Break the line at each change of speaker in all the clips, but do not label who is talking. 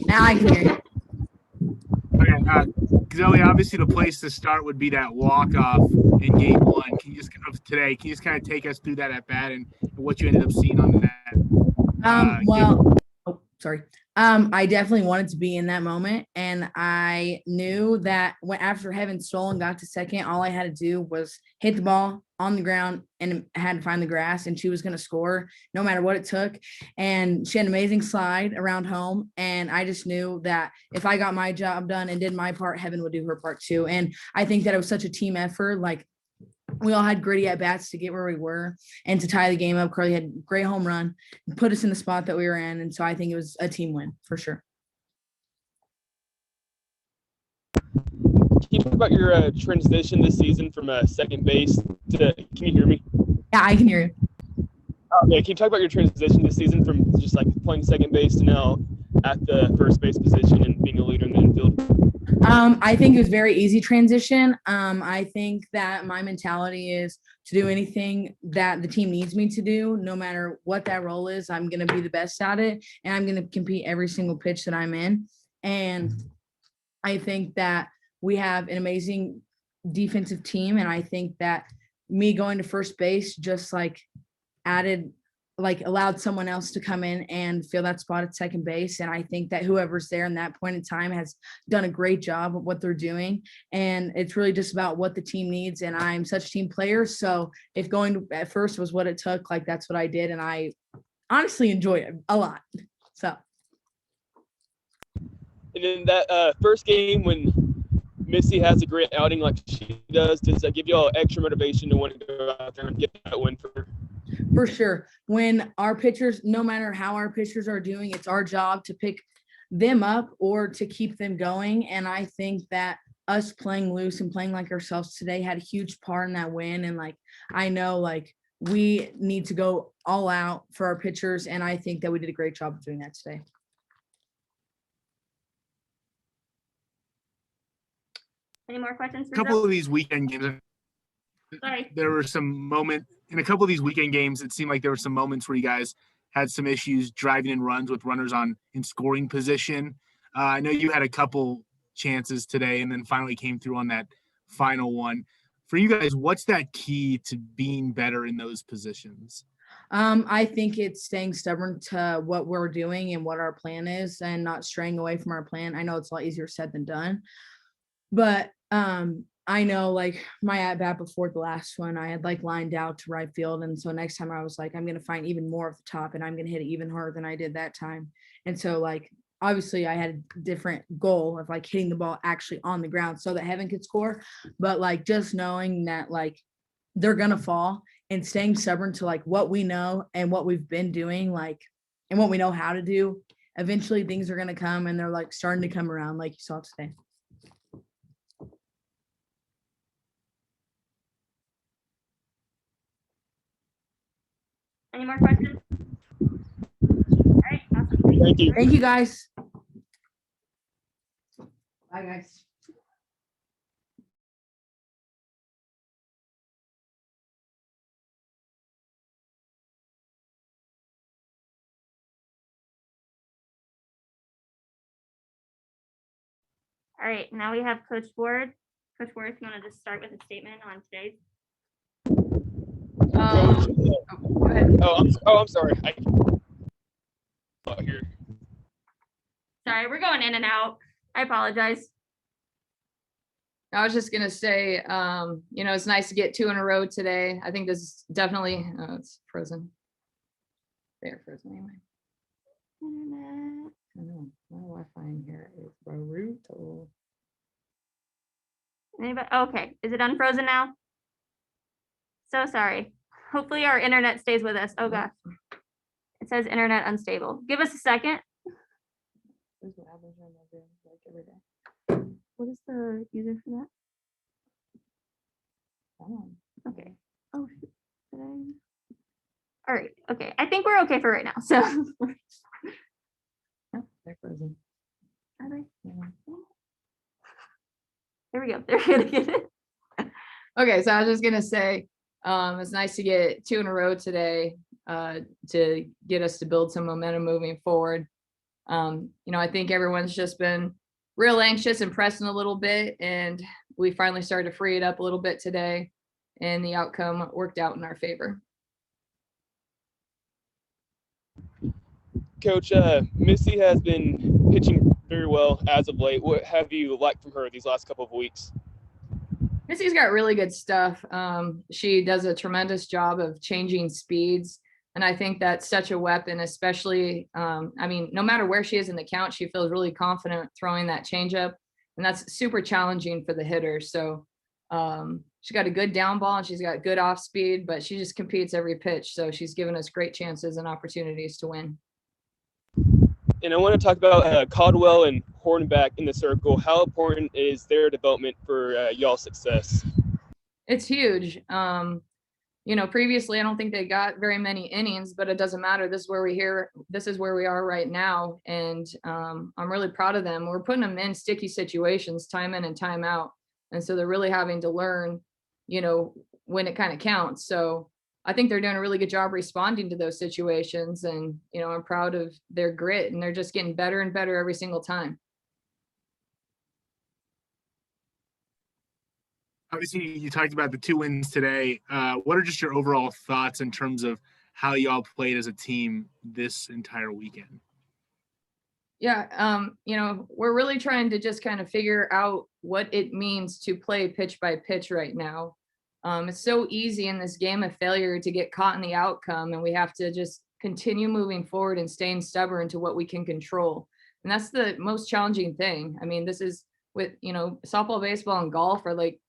Now I can hear you.
Okay, Zoe, obviously the place to start would be that walk-off in game one. Can you just kind of take us through that at bat and what you ended up seeing on that game?
Well, oh, sorry. I definitely wanted to be in that moment, and I knew that when after Heaven stole and got to second, all I had to do was hit the ball on the ground and had to find the grass, and she was going to score no matter what it took. And she had an amazing slide around home, and I just knew that if I got my job done and did my part, Heaven would do her part too. And I think that it was such a team effort. Like we all had gritty at bats to get where we were and to tie the game up. Carly had a great home run, put us in the spot that we were in. And so I think it was a team win for sure.
Can you talk about your transition this season from second base to, can you hear me?
Yeah, I can hear you.
Yeah, can you talk about your transition this season from just like playing second base to now at the first base position and being a leader in the infield?
I think it was very easy transition. I think that my mentality is to do anything that the team needs me to do, no matter what that role is. I'm going to be the best at it, and I'm going to compete every single pitch that I'm in. And I think that we have an amazing defensive team, and I think that me going to first base just allowed someone else to come in and fill that spot at second base. And I think that whoever's there in that point in time has done a great job of what they're doing. And it's really just about what the team needs. And I'm such a team player. So if going at first was what it took, like that's what I did. And I honestly enjoy it a lot. So.
And then that first game when Missy has a great outing like she does that give you all extra motivation to want to go out there and get that win for her?
For sure. When our pitchers, no matter how our pitchers are doing, it's our job to pick them up or to keep them going. And I think that us playing loose and playing like ourselves today had a huge part in that win. And I know we need to go all out for our pitchers. And I think that we did a great job of doing that today.
Any more questions?
A couple of these weekend games, there were some moments in a couple of these weekend games. It seemed like there were some moments where you guys had some issues driving in runs with runners in scoring position. I know you had a couple chances today and then finally came through on that final one. For you guys, what's that key to being better in those positions?
I think it's staying stubborn to what we're doing and what our plan is and not straying away from our plan. I know it's a lot easier said than done, but I know my at bat before the last one, I had lined out to right field. And so next time I was I'm going to find even more of the top and I'm going to hit it even harder than I did that time. And so obviously I had a different goal of hitting the ball actually on the ground so that Heaven could score. But just knowing that they're going to fall and staying stubborn to what we know and what we've been doing, and what we know how to do, eventually things are going to come and they're starting to come around like you saw today.
Any more questions? All right, awesome.
Thank you.
Thank you, guys. Bye, guys.
All right, now we have Coach Ward. Coach Ward, if you want to just start with a statement on today's.
Go ahead.
I'm sorry. Here.
Sorry, we're going in and out. I apologize.
I was just gonna say, it's nice to get 2 in a row today. I think this is definitely. It's frozen. They're frozen anyway.
Internet.
I know my Wi-Fi in here is brutal.
Anybody? Okay, is it unfrozen now? So sorry. Hopefully our internet stays with us. Oh gosh. It says internet unstable. Give us a second. What is the user for that? Okay. Oh, shoot. All right. Okay. I think we're okay for right now. So.
They're frozen.
Are they? There we go. They're gonna get it.
Okay, so I was just gonna say, it's nice to get 2 in a row today to get us to build some momentum moving forward. I think everyone's just been real anxious and pressing a little bit, and we finally started to free it up a little bit today, and the outcome worked out in our favor.
Coach, Missy has been pitching very well as of late. What have you liked from her these last couple of weeks?
Missy's got really good stuff. She does a tremendous job of changing speeds. And I think that's such a weapon, especially, no matter where she is in the count, she feels really confident throwing that changeup. And that's super challenging for the hitter. So she's got a good down ball and she's got good off speed, but she just competes every pitch. So she's given us great chances and opportunities to win.
And I want to talk about Caldwell and Hornback in the circle. How important is their development for y'all's success?
It's huge. Previously I don't think they got very many innings, but it doesn't matter. This is where we are right now. And I'm really proud of them. We're putting them in sticky situations time in and time out. And so they're really having to learn, when it kind of counts. So I think they're doing a really good job responding to those situations. And, I'm proud of their grit, and they're just getting better and better every single time.
Obviously, you talked about the 2 wins today. What are just your overall thoughts in terms of how y'all played as a team this entire weekend?
Yeah, we're really trying to just kind of figure out what it means to play pitch by pitch right now. It's so easy in this game of failure to get caught in the outcome, and we have to just continue moving forward and staying stubborn to what we can control. And that's the most challenging thing. I mean, this is with, softball, baseball, and golf are like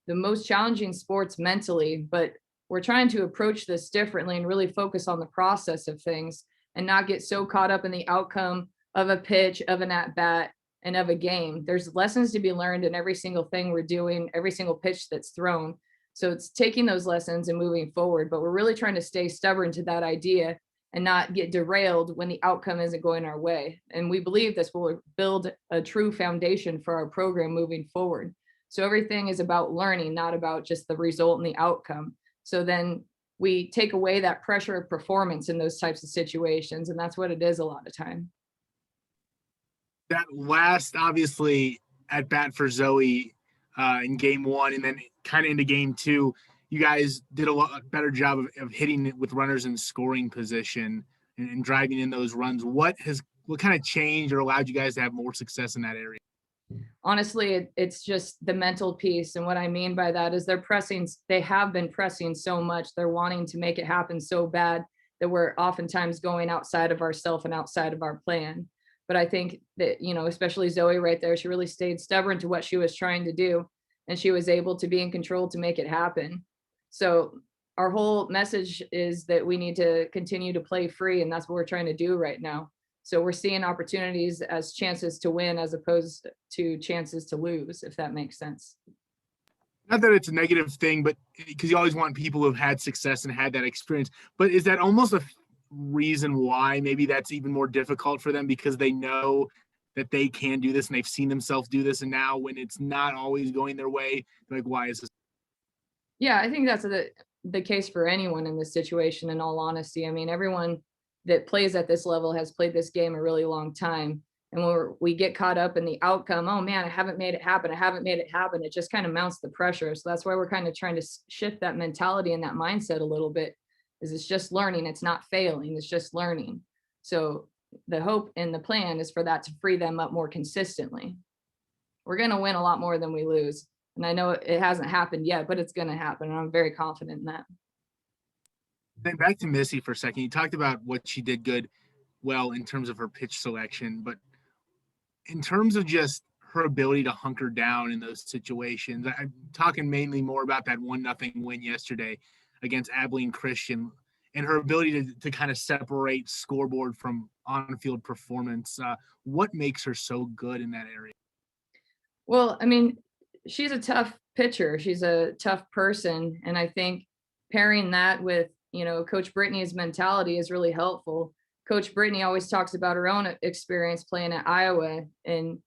the most challenging sports mentally, but we're trying to approach this differently and really focus on the process of things and not get so caught up in the outcome of a pitch, of an at bat, and of a game. There's lessons to be learned in every single thing we're doing, every single pitch that's thrown. So it's taking those lessons and moving forward, but we're really trying to stay stubborn to that idea and not get derailed when the outcome isn't going our way. And we believe this will build a true foundation for our program moving forward. So everything is about learning, not about just the result and the outcome. So then we take away that pressure of performance in those types of situations. And that's what it is a lot of time.
That last, obviously, at bat for Zoe in game 1, and then kind of into game 2, you guys did a lot better job of hitting it with runners in scoring position and driving in those runs. What kind of changed or allowed you guys to have more success in that area?
Honestly, it's just the mental piece. And what I mean by that is they have been pressing so much. They're wanting to make it happen so bad that we're oftentimes going outside of ourselves and outside of our plan. But I think that, especially Zoe right there, she really stayed stubborn to what she was trying to do. And she was able to be in control to make it happen. So our whole message is that we need to continue to play free. And that's what we're trying to do right now. So we're seeing opportunities as chances to win as opposed to chances to lose, if that makes sense.
Not that it's a negative thing, but because you always want people who have had success and had that experience. But is that almost a reason why maybe that's even more difficult for them, because they know that they can do this and they've seen themselves do this, and now when it's not always going their way, they're like, why is this?
Yeah, I think that's the case for anyone in this situation, in all honesty. I mean, everyone that plays at this level has played this game a really long time. And when we get caught up in the outcome, oh man, I haven't made it happen. It just kind of mounts the pressure. So that's why we're kind of trying to shift that mentality and that mindset a little bit. Is it's just learning. It's not failing. It's just learning. So the hope and the plan is for that to free them up more consistently. We're going to win a lot more than we lose. And I know it hasn't happened yet, but it's going to happen. And I'm very confident in that.
Then back to Missy for a second. You talked about what she did well in terms of her pitch selection, but in terms of just her ability to hunker down in those situations, I'm talking mainly more about that 1-0 win yesterday against Abilene Christian and her ability to kind of separate scoreboard from on-field performance. What makes her so good in that area?
Well, I mean, she's a tough pitcher. She's a tough person. And I think pairing that with, Coach Brittany's mentality is really helpful. Coach Brittany always talks about her own experience playing at Iowa. And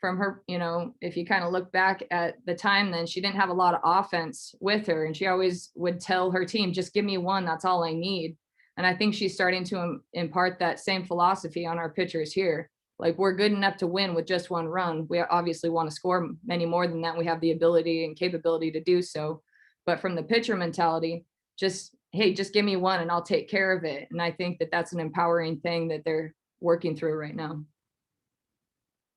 from her, if you kind of look back at the time, then she didn't have a lot of offense with her. And she always would tell her team, just give me one. That's all I need. And I think she's starting to impart that same philosophy on our pitchers here. Like, we're good enough to win with just one run. We obviously want to score many more than that. We have the ability and capability to do so. But from the pitcher mentality, just, hey, just give me one and I'll take care of it. And I think that that's an empowering thing that they're working through right now.